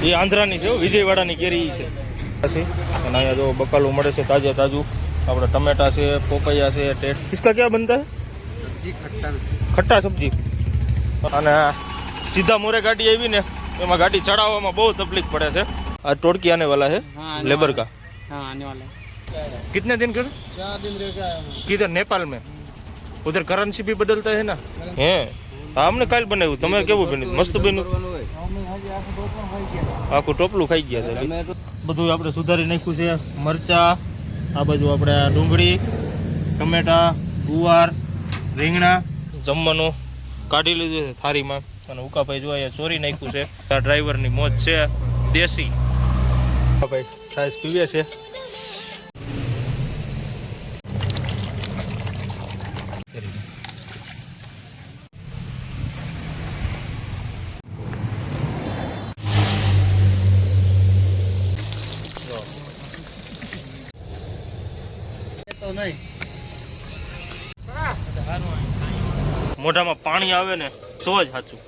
એ આંધ્રાની છે, વિજયવાડાની કેરી છે. અને અહીંયા જો બકાલું મળે છે તાજે તાજું. આપણે ટમેટા છે, પોપૈયા છે, ટેટ. इसका क्या बनता है? खट्टा सब्जी. અને સીધા મોરે ગાડી આવી ને એમાં ગાડી ચડાવવામાં બહુ તકલીફ પડે છે. आज टोड़की आने वाला है लेबर का. हाँ आने वाला है. कितने दिन कर? 4 दिन रह गया. किधर? नेपाल में. उधर करंसी भी बदलता है ना. હે આમને કાલ બનાવ્યું. તમે કેવું બન્યું? મસ્ત બન્યું. આખું ટોપલું ખાઈ ગયા છે. બધું આપણે સુધારી નાખ્યું છે. મરચા, આ બાજુ આપણે ડુંગળી, ટમેટા, ગુવાર, રીંગણા, જમવાનું કાઢી લીધું છે થાળીમાં. અને ઉકાભાઈ જો અહીંયા ચોરી નાખ્યું છે. આ ડ્રાઈવરની મોજ છે દેશી. ભાઈ સાઈઝ પીવે છે. મોઢામાં પાણી આવે ને તો જ સાચું.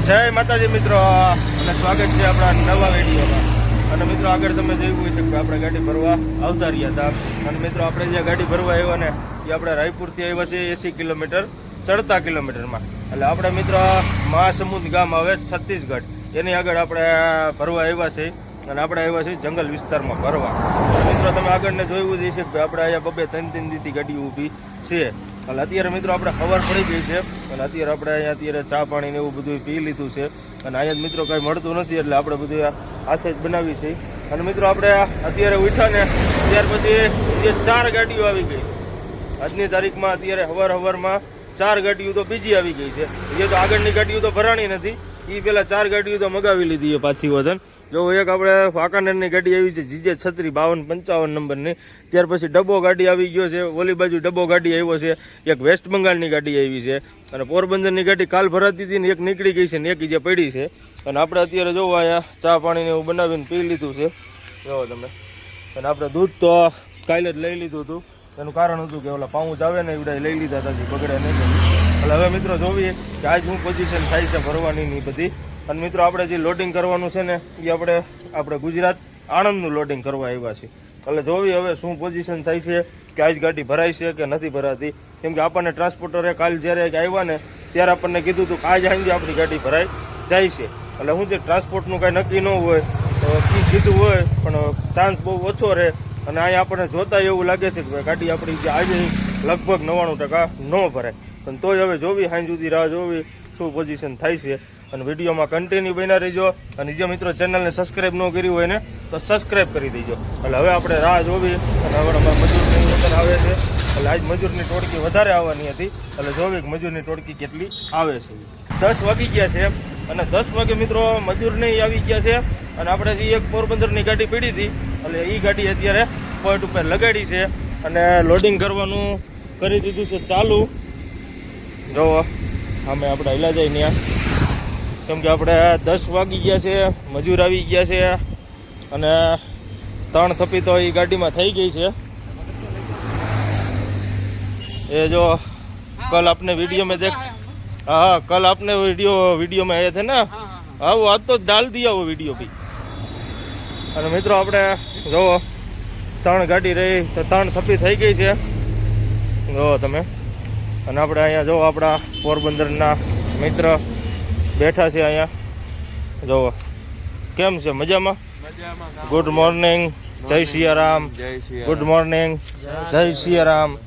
જય માતાજી મિત્રો, અને સ્વાગત છે આપણા નવા વિડીયોમાં. અને મિત્રો આગળ તમે જોયું હોય છે કે આપણે ગાડી ભરવા આવતા રહ્યા હતા. અને મિત્રો આપણે જે ગાડી ભરવા આવ્યા ને એ આપણે રાયપુરથી આવ્યા છે 80 કિલોમીટર 17 કિલોમીટરમાં. એટલે આપણે મિત્રો મહાસમુદ ગામ આવે છત્તીસગઢ, એની આગળ આપણે ભરવા આવ્યા છે. અને આપણે આવ્યા છીએ જંગલ વિસ્તારમાં ભરવા. મિત્રો તમે આગળને જોયું જ છે કે આપણે અહીંયા 2-3 દીથી ગાડીઓ ઊભી છે. એટલે અત્યારે મિત્રો આપણે ખબર પડી ગઈ છે. અને અત્યારે આપણે અહીંયા અત્યારે ચા પાણી ને એવું બધું પી લીધું છે. અને અહીંયા મિત્રો કાંઈ મળતું નથી એટલે આપણે બધું હાથે જ બનાવી છે. અને મિત્રો આપણે અત્યારે ઉઠ્યા ને ત્યાર પછી જે 4 ગાડીઓ આવી ગઈ આજની તારીખમાં. અત્યારે સવારમાં 4 ગાડીઓ તો બીજી આવી ગઈ છે. એ તો આગળની ગાડીઓ તો ભરાણી નથી. એ પેલા 4 ગાડીઓ તો મગાવી લીધી છે પાછી વજન. જો એક આપણે વાંકાનેરની ગાડી આવી છે જીજે 365255 નંબરની. ત્યાર પછી ડબ્બો ગાડી આવી ગયો છે. ઓલી બાજુ ડબ્બો ગાડી આવ્યો છે. એક વેસ્ટ બંગાળની ગાડી આવી છે. અને પોરબંદરની ગાડી કાલ ભરાતી હતી ને એક નીકળી ગઈ છે ને એક જે પડી છે. અને આપણે અત્યારે જોવો અહીંયા ચા પાણીને એવું બનાવીને પી લીધું છે. જોવો તમે. અને આપણે દૂધ તો કાલે જ લઈ લીધું હતું. એનું કારણ હતું કે ઓલા પાઉચ આવે ને એવડા લઈ લીધા હતા બગડે નહીં. એટલે હવે મિત્રો જોઈએ કે આજ શું પોઝિશન થાય છે ભરવાની ની બધી. અને મિત્રો આપણે જે લોડિંગ કરવાનું છે ને એ આપણે ગુજરાત આણંદનું લોડિંગ કરવા આવ્યા છીએ. એટલે જોઈએ હવે શું પોઝિશન થાય છે, કે આજ ગાડી ભરાય છે કે નથી ભરાતી. કેમ કે આપણને ટ્રાન્સપોર્ટરે કાલ જ્યારે આવ્યા ને ત્યારે આપણને કીધું હતું કે આજ સાંજે આપણી ગાડી ભરાઈ જાય છે. એટલે હું જે ટ્રાન્સપોર્ટનું કાંઈ નક્કી ન હોય તો કીધું હોય પણ ચાન્સ બહુ ઓછો રહે. અને અહીંયા આપણને જોતા એવું લાગે છે કે ગાડી આપણી જે આજે લગભગ 99% ન ભરાય. પણ તોય હવે જોવી સાંજ સુધી રાહ જોવી શું પોઝિશન થાય છે. અને વિડીયોમાં કન્ટિન્યુ બન્યા રહેજો. અને જે મિત્રો ચેનલને સબસ્ક્રાઈબ ન કરી હોય ને તો સબસ્ક્રાઈબ કરી દેજો. એટલે હવે આપણે રાહ જોવી. અને હવે અમારે મજૂરની વતન આવે છે. એટલે આજ મજૂરની ટોળકી વધારે આવવાની હતી. એટલે જોવી કે મજૂરની ટોળકી કેટલી આવે છે. 10 વાગી ગયા છે. અને 10 વાગે મિત્રો મજૂર નહીં આવી ગયા છે. અને આપણે જે એક પોરબંદરની ગાડી પડી હતી એટલે એ ગાડી અત્યારે પોઈન્ટ ઉપર લગાડી છે. અને લોડિંગ કરવાનું કરી દીધું છે ચાલુ. જો અમે આપણે હેલા જાય ત્યાં. કેમ કે આપણે 10 વાગી ગયા છે, મજૂર આવી ગયા છે. અને 3 થપ્પી તો એ ગાડીમાં થઈ ગઈ છે. એ જો कल आपने वीडियो में देख हाँ कल आपने वीडियो में आए थे ना. हाँ वो आज तो डाल दिया वो वीडियो भी. અને મિત્રો આપણે જો 3 ગાડી રહી તો 3 થપ્પી થઈ ગઈ છે. જો તમે. અને આપણે અહીંયા જો આપણા પોરબંદરના મિત્ર બેઠા છે અહીંયા. જો કેમ છે? મજામાં? Good morning. જય સિયારામ. Good morning. જય સિયારામ.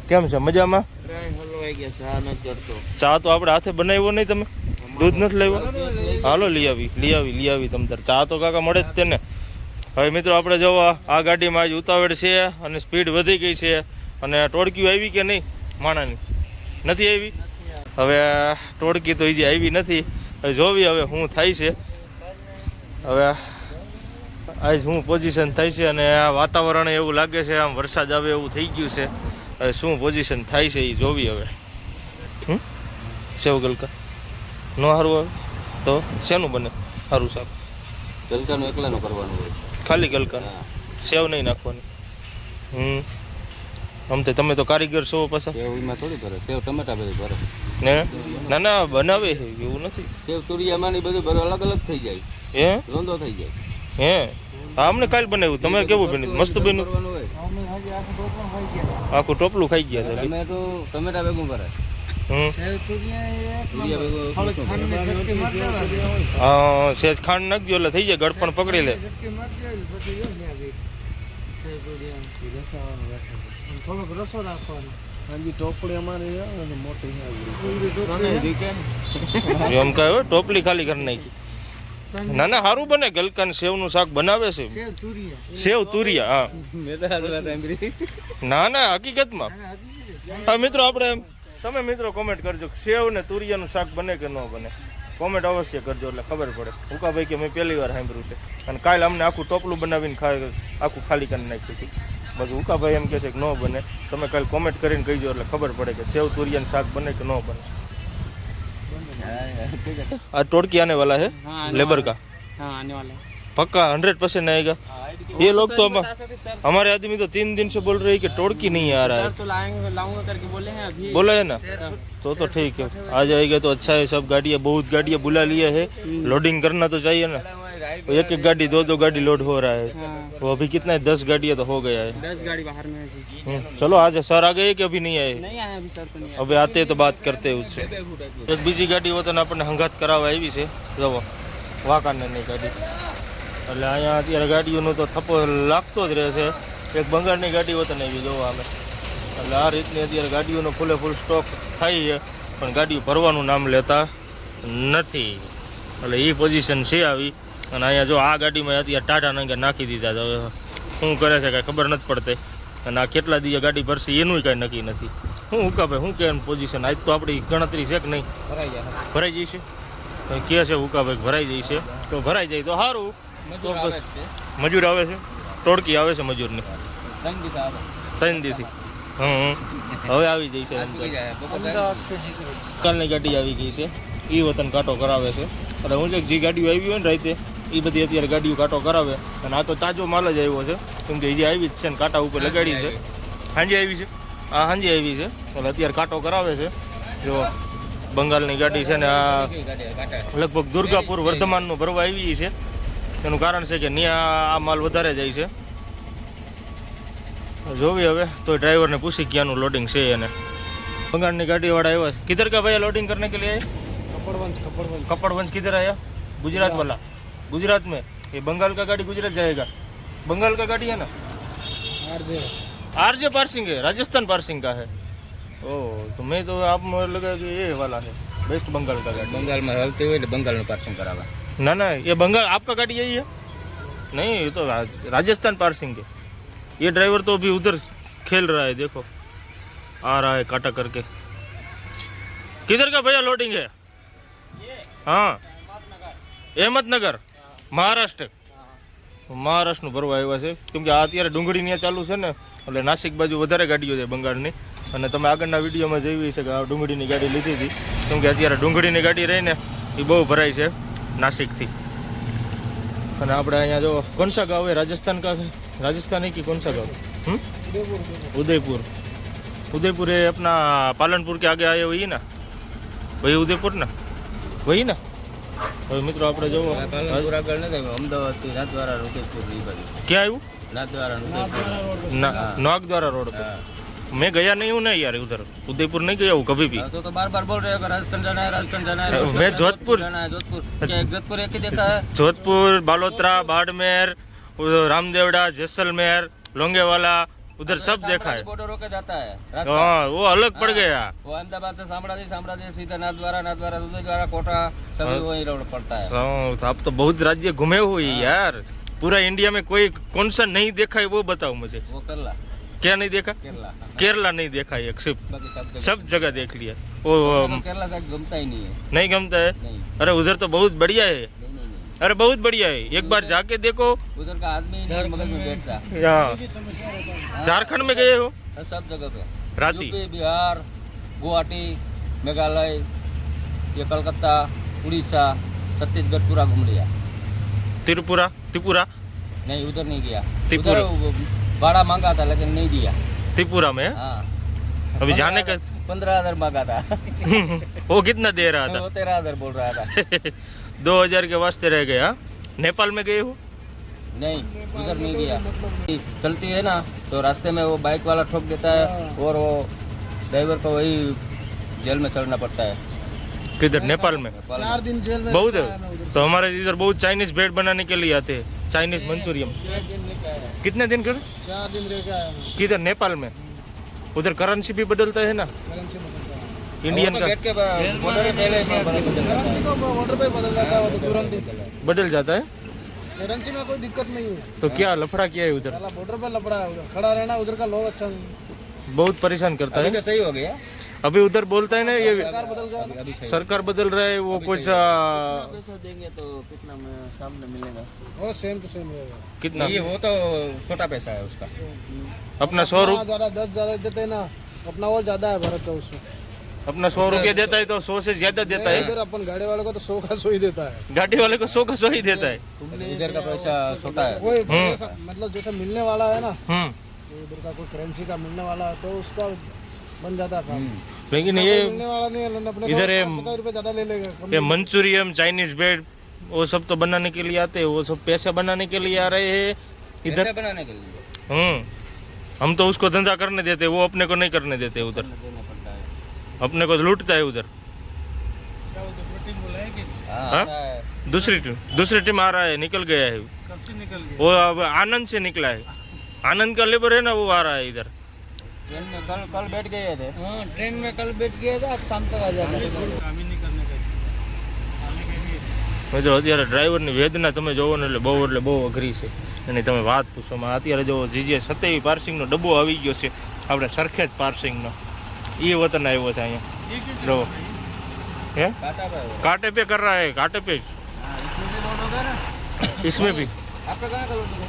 કેમ છે? મજામાં? ચા તો આપણે હાથે બનાવ્યો નહીં તમે? દૂધ નથી લાવ્યો? હાલો લઈ આવી તમ તાર. ચા તો કાકા મળે જ તેને. હવે મિત્રો આપણે જોવા આ ગાડીમાં આજ ઉતાવળ છે અને સ્પીડ વધી ગઈ છે. અને ટોળકીઓ આવી કે નહીં માણાની? નથી આવી. હવે ટોળકી તો હજી આવી નથી. હવે જોવી હવે શું થાય છે. હવે આજ શું પોઝિશન થાય છે. અને આ વાતાવરણ એવું લાગે છે આમ વરસાદ આવે એવું થઈ ગયું છે. હવે શું પોઝિશન થાય છે એ જોવી હવે. સેવ ગલકા ન સારું આવે તો શેનું બને સારું શાક? ગલકાનું એકલાનું કરવાનું હોય. ખાલી ગલકાનું, સેવ નહીં નાખવાની. આમ તો તમે તો કારીગર છો પાછા. સેવ એમાં થોડી ભરે, સેવ ટમેટા બધી ભરે. ને ના ના બનાવે છે એવું નથી. સેવ તુરિયામાં ને બધું બધું અલગ અલગ થઈ જાય, હે લોંદો થઈ જાય. હે હા અમને કાલ બનાવ્યું. તમે કેવું બન્યું? મસ્ત બન્યું. કરવાનું હોય. આખું ટોપલું ખાઈ ગયા હતા. ટમેટા ભેગું કરે. હમ તુરિયા ભેગું હા સેજ ખાંડ નાખજો એટલે થઈ જાય. ગળપણ પકડી લે. થોડોક રસો રાખવાનો. હાજી ટોપડી અમારે મોટી એમ કહે ટોપલી ખાલી કરી નાખી. ના ના સારું બને. ગલકાન સેવનું શાક બનાવે છે. સેવ તુરિયા હા. ના ના હકીકતમાં હા મિત્રો આપણે તમે મિત્રો કોમેન્ટ કરજો કે સેવ ને તુરિયાનું શાક બને કે ન બને. કોમેન્ટ અવશ્ય કરજો એટલે ખબર પડે. ઉકાભાઈ કે મેં પહેલી વાર સાંભળ્યું છે અને કાલે અમને આખું ટોપલું બનાવીને આખું ખાલી કરી નાખ્યું હતું. બાકી ઉકાભાઈ એમ કહે છે કે ન બને. તમે કાલે કોમેન્ટ કરીને કહીજો એટલે ખબર પડે કે સેવ તુરિયાનું શાક બને કે ન બને. आज टोड़की आने वाला है लेबर का. हाँ आने वाला है पक्का 100% आएगा. ये लोग तो हमारे आदमी तो 3 दिन से बोल रहे हैं कि टोड़की नहीं आ रहा है. तो लाऊंगा करके बोले हैं अभी. बोला है ना तो ठीक है. आ जाएगा तो अच्छा है. सब गाड़ियाँ बहुत गाड़ियाँ बुला लिया है. लोडिंग करना तो चाहिए ना. एक एक गाड़ी 2-2 गाड़ी लोड हो रहा है. वो अभी कितना है 10 गाड़ियाँ तो हो गया है. 10 गाड़ी बाहर में है. चलो आज सर आ गए कि अभी नहीं आए? नहीं आया अभी सर तो नहीं હવે આતે તો બાત કરતે ઉસે. એક બીજી ગાડી વતન આપણને હંગાત કરાવવા આવી છે. જુઓ વાંકાનેરની ગાડી. એટલે અહીંયા અત્યારે ગાડીઓનો તો થપ્પો લાગતો જ રહે છે. એક બંગાળની ગાડી વતન આવી જોવા અમે. એટલે આ રીતની અત્યારે ગાડીઓનો ફૂલે ફૂલ સ્ટોક થાય છે પણ ગાડીઓ ભરવાનું નામ લેતા નથી. એટલે એ પોઝિશન છે આવી. અને અહીંયા જો આ ગાડીમાં અત્યારે ટાટા નંગે નાખી દીધા છે. હવે શું કરે છે કાંઈ ખબર નથી પડતી. અને આ કેટલા દિવસ ગાડી ભરશે એનું કાંઈ નક્કી નથી. શું ઉકાભાઈ શું કે પોઝિશન આજ તો આપણી ગણતરી છે કે નહીં? ભરાઈ જઈશે કે છે ઉકાભાઈ ભરાઈ જઈશે તો ભરાઈ જાય તો સારું. તો બસ મજૂર આવે છે. ટોળકી આવે છે મજૂરની 3 દીથી. હવે આવી જઈશે. કાલની ગાડી આવી ગઈ છે. એ વતન કાંટો કરાવે છે. અને હું જે ગાડીઓ આવી હોય ને રાતે એ બધી અત્યારે ગાડીઓ કાંટો કરાવે. અને આ તો તાજો માલ જ આવ્યો છે કેમ કે જે આવી જ છે ને કાંટા ઉપર લગાડી છે. સાંજે આવી છે. આ સાંજે આવી છે એટલે અત્યારે કાંટો કરાવે છે. જો બંગાળની ગાડી છે ને આ લગભગ દુર્ગાપુર વર્ધમાનનું ભરવા આવી છે. એનું કારણ છે કે ત્યાં આ માલ વધારે જાય છે. જોવી હવે તો ડ્રાઈવરને પૂછી ક્યાંનું લોડિંગ છે એને. બંगाળની ગાડીवाला આવ્યા છે. किधर का भैया लोडिंग करने के लिए आए? कपड़वंज किधर आया? गुजरात वाला. गुजरात में ये बंगाल का गाड़ी गुजरात जाएगा. बंगाल का गाड़ी है ना आरजे पार्सिंग है. राजस्थान पार्सिंग का है. ओह तो मैं तो आप मुझे लगा कि ये वाला है वेस्ट बंगाल का गाड़ी. बंगाल में रहते हुए बंगाल में पार्सिंग करावा. ना ना ये बंगाल आपका गाड़ी यही है? नहीं ये तो राजस्थान पार्सिंग है. ये ड्राइवर तो अभी उधर खेल रहा है. देखो आ रहा है काटा करके. किधर का भैया लोडिंग है? हाँ अहमदनगर महाराष्ट्र. મહારાષ્ટ્રનું ભરવા આવ્યા છે કેમ કે આ અત્યારે ડુંગળી ત્યાં ચાલુ છે ને એટલે નાસિક બાજુ વધારે ગાડીઓ છે બંગાળની. અને તમે આગળના વિડીયોમાં જોઈ છે કે આ ડુંગળીની ગાડી લીધી હતી કેમ કે અત્યારે ડુંગળીની ગાડી રહીને એ બહુ ભરાય છે નાસિકથી. અને આપણે અહીંયા જો કોણ સા ગાँव है? राजस्थान का है. राजस्थान है कि कौन सा गाँव? उदयपुर. उदयपुर है अपना पालनपुर के आगे आए वही ना? वही उदयपुर ना? वही ना? હવે મિત્રો આપણે જો પાલનપુર આગળ નથી અમદાવાદથી નાથદ્વારા ઉદયપુર એ બાજુ. ક્યાં આવ્યું? નાથદ્વારા नागद्वारा रोड पे. मैं गया नहीं हूँ ना यार उधर. उदयपुर नहीं गया हूँ कभी भी. तो बार बार बोल रहे हो राजस्थान जाना है राजस्थान जाना है. मैं जोधपुर जाना है जोधपुर. क्या एक जोधपुर एक ही देखा है? जोधपुर बालोतरा बाड़मेर रामदेवड़ा जैसलमेर लोंगेवाला उधर सब देखा है. बॉर्डर होके जाता है. हाँ वो अलग पड़ गया. वो अहमदाबाद से साम्राज्य सीधा नाथद्वारा उदयद्वारा कोटा सभी वही रोड पड़ता है. हाँ आप तो बहुत राज्य घूमे हुए यार. पूरा इंडिया में कोई कौन सा नहीं देखा है वो बताओ मुझे. वो केरला. क्या नहीं देखा? केरला नहीं देखा है. सिर्फ सब जगह देख लिया. वो केरला तक गमता ही नहीं है. नहीं गमता है? नहीं. अरे उधर तो बहुत बढ़िया है. अरे बहुत बढ़िया है. एक बार जाके देखो. उधर का आदमी मगज में बैठता. यहाँ झारखंड में गए हो? सब जगह पे. रांची, बिहार, गुवाहाटी, मेघालय, ये कलकत्ता, उड़ीसा, छत्तीसगढ़ पूरा घूम लिया. त्रिपुरा नहीं उधर नहीं गया. त्रिपुरा भाड़ा मांगा था लेकिन नहीं दिया. त्रिपुरा में हाँ अभी जाने का 15,000 मांगा था। वो कितना दे रहा था? वो 13,000 बोल रहा था। 2000 के वास्ते रह गए। हाँ, नेपाल में गए हो? नहीं, उधर नहीं गया। चलती है ना तो रास्ते में वो बाइक वाला ठोक देता है और वो ड्राइवर को वही जेल में चढ़ना पड़ता है। किधर? नेपाल में? 4 दिन जेल में बहुत रहता है ना है। उधर। तो हमारे इधर बहुत चाइनीज ब्रेड बनाने के लिए आते हैं, चाइनीज मंचूरियन। कितने दिन कर? 4 दिन रह के आया मैं। किधर? नेपाल में? उधर करेंसी भी बदलता है ना, करेंसी बदलता है। इंडियन वो तो का गेट के बॉर्डर पे पहले से बदल जाता है। करेंसी तो बॉर्डर पे बदल जाता है, वो तो तुरंत ही। बदल जाता है। करेंसी में कोई दिक्कत नहीं है। तो क्या लफड़ा किया है उधर? साला बॉर्डर पे लपड़ा है उधर, खड़ा रहना उधर का लोग अच्छा नहीं। बहुत परेशान करता अभी है। तो सही हो गया। अभी उधर बोलता है ना ये सरकार बदल गया ना। अभी सही। सरकार बदल रहा है, वो कुछ पैसा देंगे तो कितना में सामने मिलेगा? वो सेम टू सेम रहेगा। कितना ये वो तो छोटा पैसा है उसका। अपना 100 हाँ, ज्यादा 10 ज्यादा देते हैं ना, अपना वो ज्यादा है भारत का उसमें। अपना 100 रुपया देता है तो 100 से ज्यादा देता है। इधर अपन गाड़ी वाले को तो 100 का 100 ही देता है। गाड़ी वाले को 100 का 100 ही देता है। इधर का पैसा छोटा है। वही मतलब जैसे मिलने वाला है ना, हम्म। तो उधर का कोई करेंसी का मिलने वाला है तो उसका बन जाता है काम। लेकिन कोई ये मिलने वाला नहीं है, अपने इधर ये 50 रुपए ज्यादा ले लेगा। कम ये मंचूरियन, चाइनीज ब्रेड, वो सब तो बनाने के लिए आते हैं, वो सब पैसा बनाने के लिए आ रहे हैं इधर। पैसा बनाने के लिए हम तो उसको धंधा करने देते, वो अपने को नहीं करने देते उधर। देना पड़ता है। अपने को लूटता है उधर। हाँ, हाँ? आता है। दूसरी टीम आ रहा है, निकल गया है। कब से निकल गया? वो अब आनंद से निकला है। आनंद का लेबर है ना, वो आ रहा है इधर। ट्रेन में कल बैठ गए थे। हाँ, ट्रेन में कल बैठ गए थे, आज शाम तक आ जाएगा। काम ही नहीं करने का। મિત્રો અત્યારે ડ્રાઈવરની વેદના તમે જોવો ને એટલે બહુ અઘરી છે એની તમે વાત પૂછોમાં. અત્યારે જો જીજે 27 પાર્સિંગનો ડબ્બો આવી ગયો છે આપણે સરખેજ પાર્સિંગનો. એ વતન આવ્યો છે અહીંયા જો है काटा पे है। कांटे पे कर रहा है, कांटे पे हाँ, इसमें भी लोड होगा ना। इसमें भी आपका कहाँ का लोड होगा?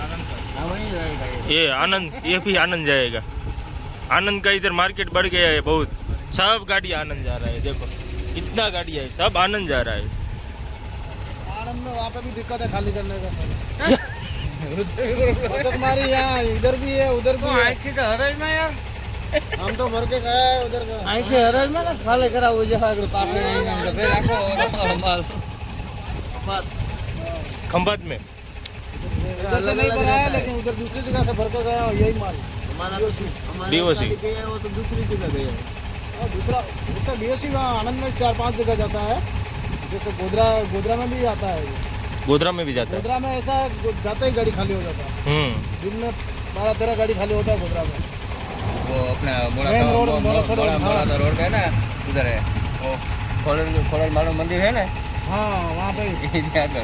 आनंद का। हाँ, वहीं रहेगा ये। ये आनंद, ये भी आनंद जाएगा. आनंद का इधर मार्केट बढ़ गया है बहुत. सब गाड़ी आनंद जा रहा है, देखो इतना गाड़ी है, सब आनंद जा रहा है. आनंद में वहाँ पे भी दिक्कत है खाली करने का। बचत मारी यहाँ इधर भी है उधर भी है। से तो हरज में यार। हम तो भर के गया है उधर का। અહીં છે હરજ માં ને ખાલી કરાવવું છે આગળ પાસે નહીં આમ તો ફેર આખો રમાડો માલ. खंभात में इधर से नहीं भरा है लेकिन उधर दूसरी जगह से भर के गया है, यही माल। हमारा DOC. वो तो दूसरी जगह गए हैं। और दूसरा जैसे DOC वहाँ आनंद में 4-5 जगह जाता है, जैसे गोधरा में भी आता है। गोधरा में भी जाता है. गोधरा में ऐसा जाते ही गाड़ी खाली हो जाता है, दिन में 12-13 गाड़ी खाली होता है गोधरा में। वो अपना Main road, मोरासर road, हाँ। रोड है ना उधर है वो खोलल मालूम मंदिर है ना हाँ वहाँ पे आगे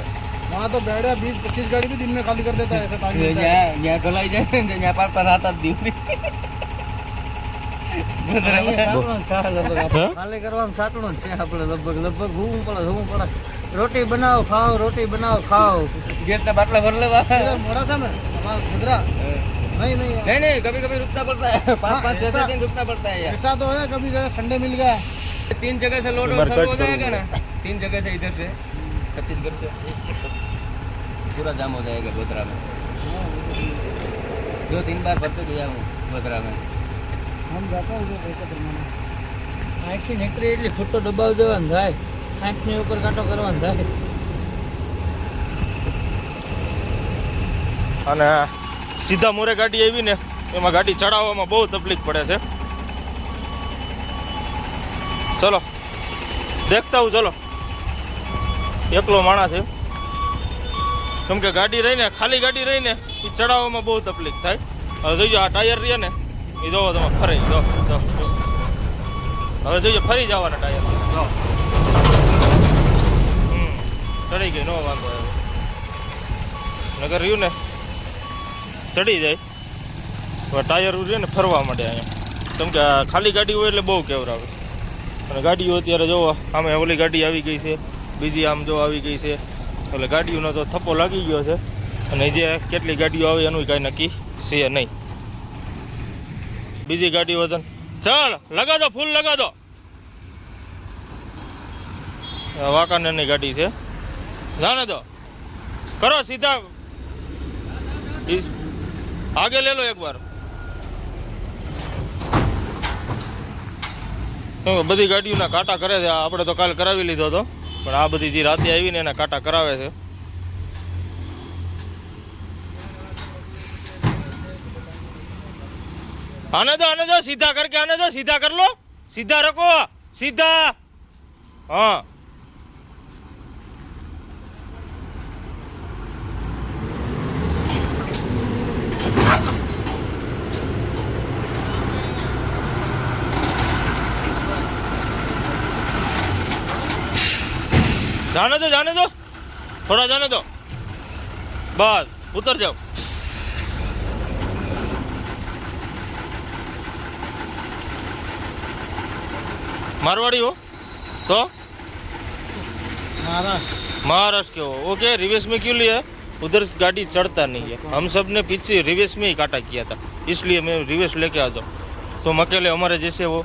वहाँ तो गाड़ियाँ 20-25 गाड़ी भी दिन में खाली कर देता है, ऐसा टाइम देता है। यहाँ गलाई जाए यहाँ पार पर आता दी ખાલી કરવાનું સાટણું જ છે આપણે લગભગ ઘૂમવું પડે રોટી બનાવો ખાઓ ગેટના બાટલા ભર લેવા इधर मोरासा में वहाँ गोधरा नहीं नहीं कभी कभी रुकना पड़ता है 5-5 6 ऐसा- दिन रुकना पड़ता है यार ऐसा तो है, कभी गए संडे मिल गया। 3 जगह से लोड बरकत शुरू हो करो। जाएगा ना 3 जगह से इधर से छत्तीसगढ़ से पूरा जाम हो जाएगा गोधरा में जो 3 बार भर के गया हूँ गोधरा में हम जाते हैं उधर पैसा जमाना। આંખથી નીકળી એટલે ફૂટો દબાવી દેવાનું થાય આંખની ઉપર કાંટો કરવાનો થાય અને સીધા મોરે ગાડી આવી ને એમાં ગાડી ચડાવવામાં બહુ તકલીફ પડે છે. ચલો દેખતા હું, ચલો એકલો માણસ છે કેમ કે ગાડી રહીને ખાલી ગાડી રહીને એ ચડાવવામાં બહુ તકલીફ થાય. હવે જોઈજો આ ટાયર રહ્યા ને એ જોવો તમે ફરી જો હવે જોઈજો ફરી જવાના ટાયર જો ચડી ગઈ, નો વાંધો આવ્યો. નગર રહ્યું ને ચડી જાય હવે ટાયર રહ્યું ને ફરવા માંડે અહીંયા કેમ કે આ ખાલી ગાડી હોય એટલે બહુ કેવરાવે. અને ગાડીઓ અત્યારે જોવો આમે ઓલી ગાડી આવી ગઈ છે, બીજી આમ જો આવી ગઈ છે, એટલે ગાડીઓનો તો થપ્પો લાગી ગયો છે. અને જે કેટલી ગાડીઓ આવે એનું કાંઈ નક્કી છે નહીં. બીજી ગાડીઓ તો ચાલ લગા દો, ફૂલ લગા દો. વાંકાનેરની ગાડી છે, જાને દો કરો सीधा आगे ले लो एक बार. બધી ગાડીઓના કાંટા કરે છે. આપણે તો કાલ કરાવી લીધો હતો, પણ આ બધી જે રાતે આવીને એના કાંટા કરાવે છે. आने दो सीधा करके आने दो, सीधा कर लो, सीधा रखो, सीधा. हाँ जाने दो थोड़ा जाने दो, बस उतर जाओ. मारवाड़ी हो तो महाराष्ट्र के हो, ओके. रिवर्स में क्यों लिया? उधर गाड़ी चढ़ता नहीं है. हम सब ने पीछे रिवर्स में ही काटा किया था, इसलिए मैं रिवर्स लेके आ जाऊँ. तुम अकेले हमारे जैसे हो,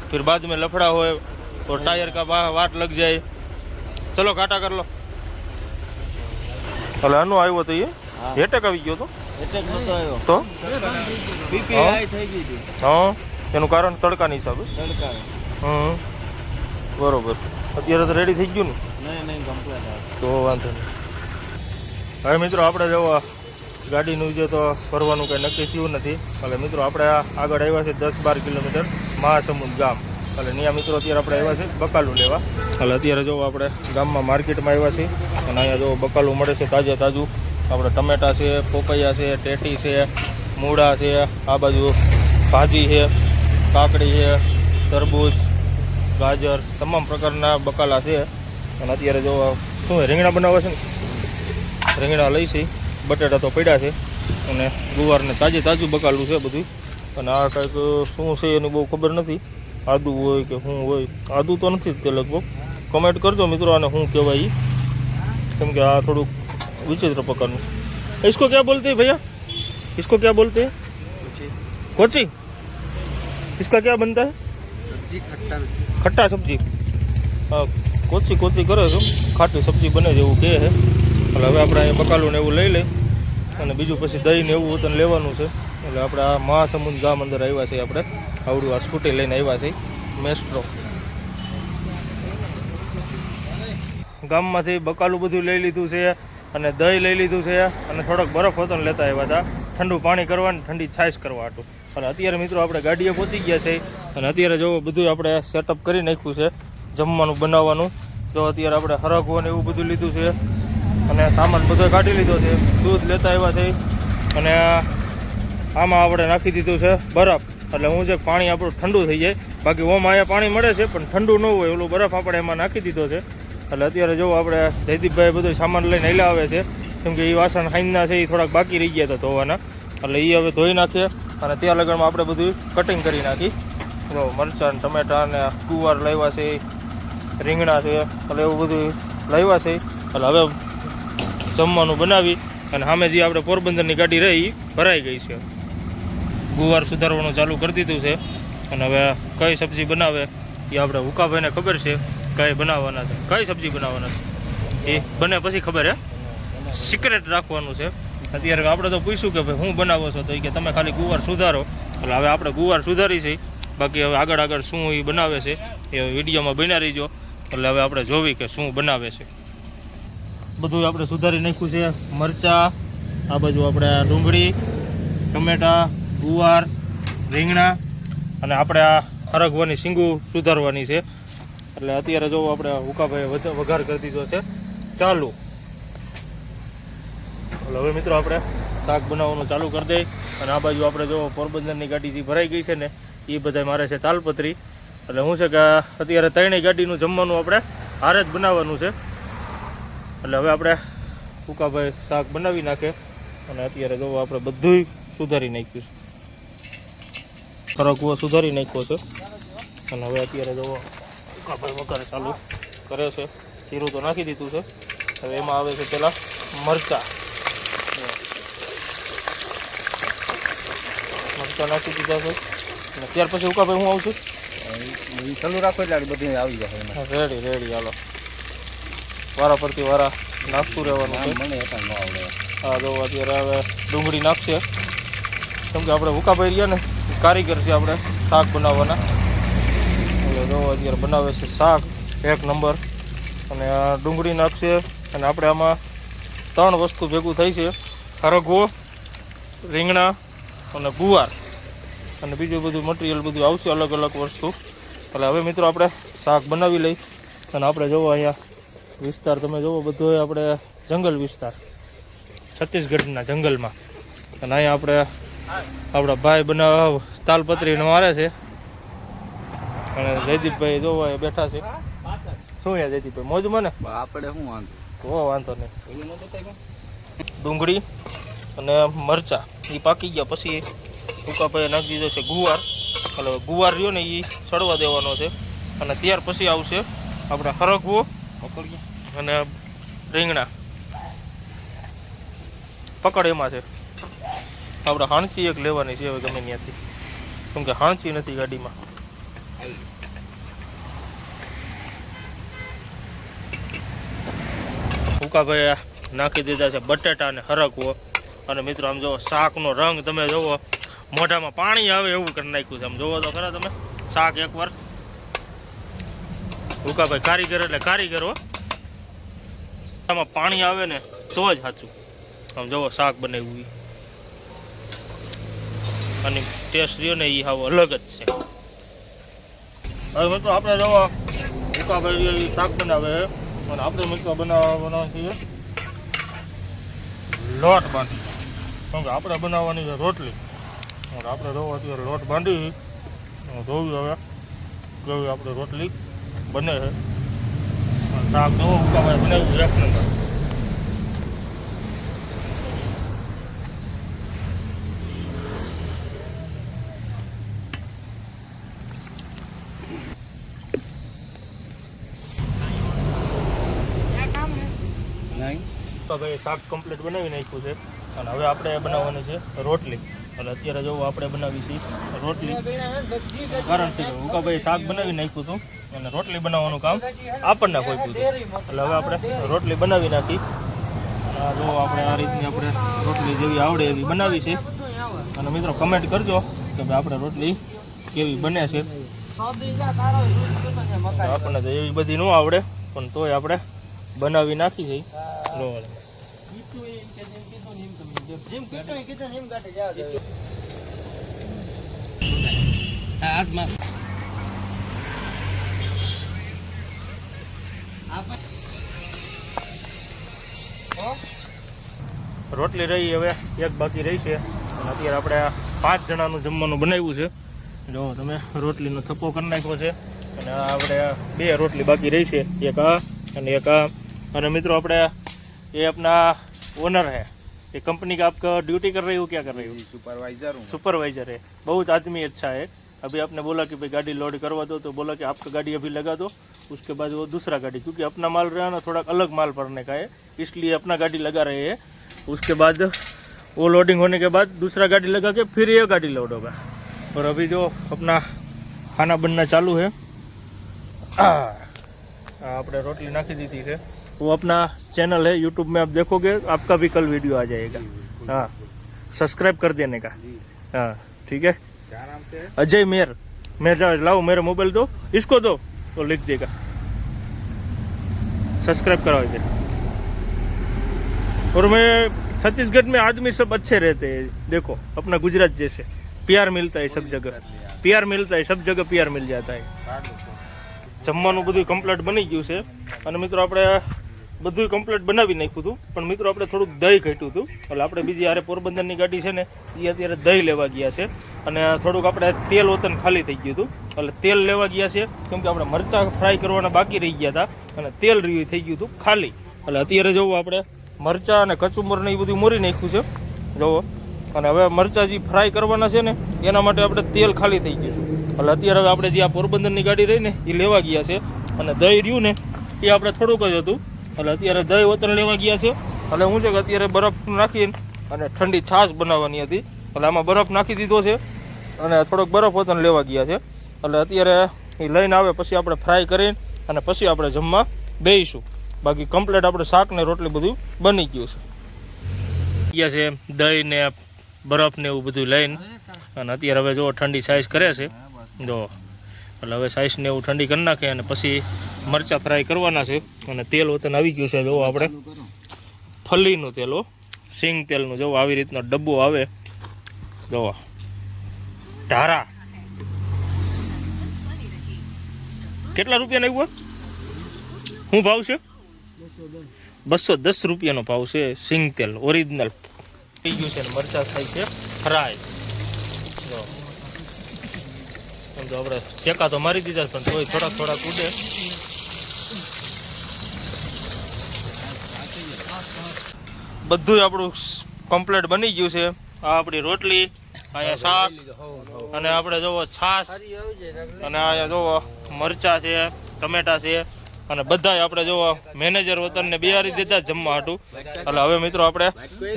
फिर बाद में लफड़ा हो और टायर का वाट लग जाए. चलो काटा कर लो. એટલે આનો આવ્યો તો એ એટેક આવી ગયો તો એટેક નતો આવ્યો તો બીપી હા? હાઈ થઈ ગઈ હતી હા, એનું કારણ તડકાના હિસાબે. તડકા બરોબર. અત્યારે તો રેડી થઈ ગયું ને, નહીં કમ્પ્લેટ આવે તો વાંધો નહીં. હવે મિત્રો આપણે જવા ગાડીનું જે તો ફરવાનું કંઈ નક્કી થયું નથી. એટલે મિત્રો આપણે આગળ આવ્યા છે 10-12 કિલોમીટર મહાસમુંદ ગામ. એટલે ત્યાં મિત્રો અત્યારે આપણે આવ્યા છે બકાલું લેવા. એટલે અત્યારે જો આપણે ગામમાં માર્કેટમાં આવ્યા છીએ અને અહીંયા જો બકાલું મળે છે તાજું. આપણે ટમેટા છે, પોપૈયા છે, ટેટી છે, મૂળા છે, આ બાજુ ભાજી છે, કાકડી છે, તરબૂચ, ગાજર, તમામ પ્રકારના બકાલા છે. અને અત્યારે જો શું રીંગણા બનાવે છે ને, રીંગણા લઈ છે, બટેટા તો પડ્યા છે અને ગુવારને તાજું બકાલું છે બધું. અને આ કંઈક શું છે એની બહુ ખબર નથી, આદુ હોય કે શું હોય. આદુ તો નથી જ તે લગભગ. કમેન્ટ કરજો મિત્રો આને શું કહેવાય, કેમ કે આ થોડુંક विचित्र प्रकार. इसको क्या बोलते हैं भैया? इसको क्या बोलते हैं? कोची. इसका क्या बनता है? खट्टा सब्जी. हाँ, कोची करे છે, ખાટી સબ્જી બને છે એવું કહે છે. એટલે હવે આપણે અહીંયા બકાલું ને એવું લઈ લઈ અને બીજું પછી દહીં ને એવું તને લેવાનું છે. એટલે આપણે આ મહાસમુંદ ગામ અંદર આવ્યા છે. આપણે આવડું આ સ્કૂટી લઈને આવ્યા છે મેસ્ટ્રો. ગામમાંથી બકાલું બધું લઈ લીધું છે અને દહીં લઈ લીધું છે અને થોડોક બરફ હતો ને લેતા આવ્યા હતા ઠંડુ પાણી કરવાનું, ઠંડી છાશ કરવા હતું. અને અત્યારે મિત્રો આપણે ગાડીએ પહોંચી ગયા છે અને અત્યારે જો બધું આપણે સેટઅપ કરી નાખ્યું છે જમવાનું બનાવવાનું. જો અત્યારે આપણે હરગવું ને એવું બધું લીધું છે અને સામાન બધો કાઢી લીધો છે. દૂધ લેતા આવ્યા છે અને આમાં આપણે નાખી દીધું છે બરફ. એટલે હું છે પાણી આપણું ઠંડુ થઈ જાય. બાકી ઓમ અહીંયા પાણી મળે છે પણ ઠંડુ ન હોય, ઓલું બરફ આપણે એમાં નાખી દીધો છે. એટલે અત્યારે જો આપણે જયદીપભાઈ બધો સામાન લઈને હેલા આવે છે, કેમ કે એ વાસણ હાઈના છે એ થોડાક બાકી રહી ગયા હતા ધોવાના. એટલે એ હવે ધોઈ નાખીએ અને ત્યાં લગનમાં આપણે બધું કટિંગ કરી નાખી. જો મરચાં, ટમેટા ને ગુવાર લાવ્યા છે, રીંગણા છે, એટલે એવું બધું લાવ્યા છે. એટલે હવે જમવાનું બનાવી અને સામે જે આપણે પોરબંદરની ગાડી રહી એ ભરાઈ ગઈ છે. ગુવાર સુધારવાનું ચાલુ કરી દીધું છે અને હવે કઈ સબ્જી બનાવે એ આપણે હુકાભાઈને ખબર છે કઈ બનાવવાના છે, કઈ સબ્જી બનાવવાના છે એ બને પછી ખબર હે, સિક્રેટ રાખવાનું છે. અત્યારે આપણે તો પૂછ્યું કે ભાઈ હું બનાવો છો, તો એ કે તમે ખાલી ગુવાર સુધારો. એટલે હવે આપણે ગુવાર સુધારી છે, બાકી હવે આગળ શું એ બનાવે છે એ વિડીયોમાં બન્યા રહીજો. એટલે હવે આપણે જોવી કે શું બનાવે છે. બધું આપણે સુધારી નાખ્યું છે. મરચાં, આ બાજુ આપણે ડુંગળી, ટમેટા, ગુવાર, રીંગણા અને આપણે આ હરગવાની શીંગું સુધારવાની છે. એટલે અત્યારે જો આપણે હુકાભાઈ વઘાર કરી દીધો છે ચાલુ. એટલે હવે મિત્રો આપણે શાક બનાવવાનું ચાલુ કરી દઈએ. અને આ બાજુ આપણે જો પોરબંદરની ગાડી જે ભરાઈ ગઈ છે ને એ બધા મારે છે તાલપત્રી. એટલે શું છે કે અત્યારે ત્રણેય ગાડીનું જમવાનું આપણે હારે જ બનાવવાનું છે. એટલે હવે આપણે હુકાભાઈ શાક બનાવી નાખે અને અત્યારે જો આપણે બધું સુધારી નાખ્યું છે. ફરકવો સુધારી નાખ્યો છે અને હવે અત્યારે જો હુકાભાઈ વઘાર ચાલુ કરે છે. જીરું તો નાખી દીધું છે. હવે એમાં આવે છે પેલા મરચાં નાખી દીધા છે અને ત્યાર પછી હુકાભાઈ હું આવું છું ચાલુ રાખો એટલે બધું આવી જાય. રેડી હાલો, વારા પરથી વારા નાખતું રહેવાનું છે. મને એટલા ન આવડે. હા જો અત્યારે હવે ડુંગળી નાખશે, કેમ કે આપણે હુકાભાઈ રહ્યા ને કારીગર છે આપણે શાક બનાવવાના. એટલે જો અત્યારે બનાવે છે શાક એક નંબર. અને આ ડુંગળી નાખશે. અને આપણે આમાં 3 વસ્તુ ભેગું થઈ છે: હરગવો, રીંગણા અને ગુવાર. અને બીજું બધું મટીરિયલ બધું આવશે અલગ અલગ વસ્તુ. એટલે હવે મિત્રો આપણે શાક બનાવી લઈ. અને આપણે જોવો અહીંયા વિસ્તાર તમે જોવો બધો આપણે જંગલ વિસ્તાર, છત્તીસગઢના જંગલમાં. અને અહીંયા આપણા ભાઈ બનાવવા તાલપત્રીને મારે છે. અને જયદીપભાઈ જોવો એ બેઠા છે. શું યાર જયદીપભાઈ મોજમાં ને? આપણે શું વાંધો? વાંધો નહીં. ડુંગળી અને મરચાં એ પાકી ગયા પછી ઉકાભાઈએ નાખી દીધો છે ગુવાર. એટલે ગુવાર રહ્યો ને એ સડવા દેવાનો છે. અને ત્યાર પછી આવશે આપણે હરગવો અને રીંગણા. પકડ એમાં છે આપણે હાણચી એક લેવાની છે હવે ગમે ત્યાંથી, કેમ કે હાણચી નથી ગાડીમાં. ઉકાભાઈ નાખી દીધા છે બટેટા અને હરગવો. અને મિત્રો આમ જુઓ શાકનો રંગ તમે જુઓ, મોઢામાં પાણી આવે એવું કરી નાખ્યું છે. આમ જોવો તો ખરા તમે શાક એકવાર. ઉકાભાઈ કારીગર એટલે કારીગરો, આમાં પાણી આવે ને તો જ સાચું. આમ જુઓ શાક બનાવ્યું અને ટેસ્ટ રહ્યો ને એ હાવ અલગ જ છે. હવે મિત્રો આપણે જુઓ ઉકાભાઈ શાક બનાવે અને આપણે મિત્રો બનાવવા છીએ લોટ બાંધી. કેમ કે આપણે બનાવવાની છે રોટલી. આપણે જોવો અત્યારે લોટ બાંધી જોયું હવે કેવી આપણે રોટલી બને છે. શાક જોવો ઉકાભાઈ બનાવ્યું એક નંબર. ઉકાભાઈ શાક કમ્પ્લીટ બનાવી નાખ્યું છે. અને હવે આપણે બનાવવાની છે રોટલી. એટલે અત્યારે જો આપણે બનાવી છીએ રોટલી. કારણ કે ઉકાભાઈ શાક બનાવી નાખ્યું હતું અને રોટલી બનાવવાનું કામ આપણને ખોપ્યું હતું. એટલે હવે આપણે રોટલી બનાવી નાખી. જો આપણે આ રીતની આપણે રોટલી જેવી આવડે એવી બનાવી છે. અને મિત્રો કમેન્ટ કરજો કે ભાઈ આપણે રોટલી કેવી બને છે. આપણને તો એવી બધી ન આવડે પણ તોય આપણે બનાવી નાખી છે. રોટલી રહી હવે એક બાકી રહી છે. અને અત્યારે આપણે 5 જણાનું જમવાનું બનાવ્યું છે. જો તમે રોટલીનો થપ્પો કરી નાખ્યો છે. અને આપણે 2 રોટલી બાકી રહી છે, એક આ અને એક આ. અને મિત્રો આપણે ये अपना ओनर है, ये कंपनी का आपका ड्यूटी कर रही हो, क्या कर रही हो? सुपरवाइजर हूँ। सुपरवाइजर है, बहुत आदमी अच्छा है. अभी आपने बोला कि भाई गाड़ी लोड करवा दो, तो बोला कि आपका गाड़ी अभी लगा दो, उसके बाद वो दूसरा गाड़ी, क्योंकि अपना माल रहा ना थोड़ा अलग माल भरने का है, इसलिए अपना गाड़ी लगा रहे हैं. उसके बाद वो लोडिंग होने के बाद दूसरा गाड़ी लगा के फिर ये गाड़ी लोड होगा. और अभी जो अपना खाना बनना चालू है, आपने रोटली नाखी दी थी, वो अपना चैनल है यूट्यूब में, आप देखोगे आपका भी कल वीडियो आ जाएगा. हाँ, सब्सक्राइब कर देने का. हाँ ठीक है. क्या नाम से? अजय मेर. मेरा लाओ मेरा मोबाइल दो, इसको दो तो लिख देगा. सब्सक्राइब करवा दे. और मैं छत्तीसगढ़ में आदमी सब अच्छे रहते हैं. देखो अपना गुजरात जैसे प्यार मिलता है सब जगह, प्यार मिलता है सब जगह, प्यार मिल जाता है. જમવાનું બધું કમ્પ્લીટ બની ગયું છે. અને મિત્રો આપણે બધું કમ્પ્લીટ બનાવી નાખ્યું હતું, પણ મિત્રો આપણે થોડુંક દહીં ઘટ્યું હતું. એટલે આપણે બીજી યારે પોરબંદરની ગાડી છે ને એ અત્યારે દહીં લેવા ગયા છે. અને થોડુંક આપણે તેલ વતન ખાલી થઈ ગયું હતું, એટલે તેલ લેવા ગયા છે. કેમ કે આપણે મરચાં ફ્રાય કરવાના બાકી રહી ગયા હતા અને તેલ રહ્યું થઈ ગયું હતું ખાલી. એટલે અત્યારે જોવો આપણે મરચાં અને કચુંબર ને એ બધું મોરી નાખ્યું છે જોવો. અને હવે મરચાં જે ફ્રાય કરવાના છે ને એના માટે આપણે તેલ ખાલી થઈ ગયું છે. એટલે અત્યારે હવે આપણે જે આ પોરબંદરની ગાડી રહી ને એ લેવા ગયા છે. અને દહીં રહ્યું ને એ આપણે થોડુંક જ હતું, એટલે અત્યારે દહીં વતન લેવા ગયા છે. એટલે શું છે કે અત્યારે બરફ નાખીને અને ઠંડી છાશ બનાવવાની હતી, એટલે આમાં બરફ નાખી દીધો છે અને થોડોક બરફ વતન લેવા ગયા છે. એટલે અત્યારે એ લઈને આવે પછી આપણે ફ્રાય કરીને અને પછી આપણે જમવા બેસીશું. બાકી કમ્પ્લીટ આપણે શાક ને રોટલી બધું બની ગયું છે. ગયા છે દહીં ને બરફ ને એવું બધું લઈને. અને અત્યારે હવે જો ઠંડી સાઈઝ કરે છે જો. એટલે હવે સાઈઝને એવું ઠંડી કરી નાખે અને પછી મરચાં ફ્રાય કરવાના છે. અને તેલ વતન આવી ગયું છે, જો આપણે ફલ્લીનું તેલ, સિંગ તેલનું, જો આવી રીતનો ડબ્બો આવે, જો ધારા. કેટલા રૂપિયાનો આવ્યો? શું ભાવ છે? 210 રૂપિયાનો ભાવ છે સિંગ તેલ ઓરિજિનલ. થઈ ગયું છે ને મરચાં થાય છે ફ્રાય. જો આમ તો આપણે ચેકા તો મારી દીધા પણ તોય થોડાક ઉડે. બધું આપણું કમ્પ્લીટ બની ગયું છે. આ આપણી રોટલી, અહીંયા શાક, અને આપણે જોવો છાશ, અને અહીંયા જોવો મરચાં છે, ટમેટા છે, અને બધાય આપણે જોવો મેનેજર વતનને બિહારી દીધા જમવા હાટું. એટલે હવે મિત્રો આપણે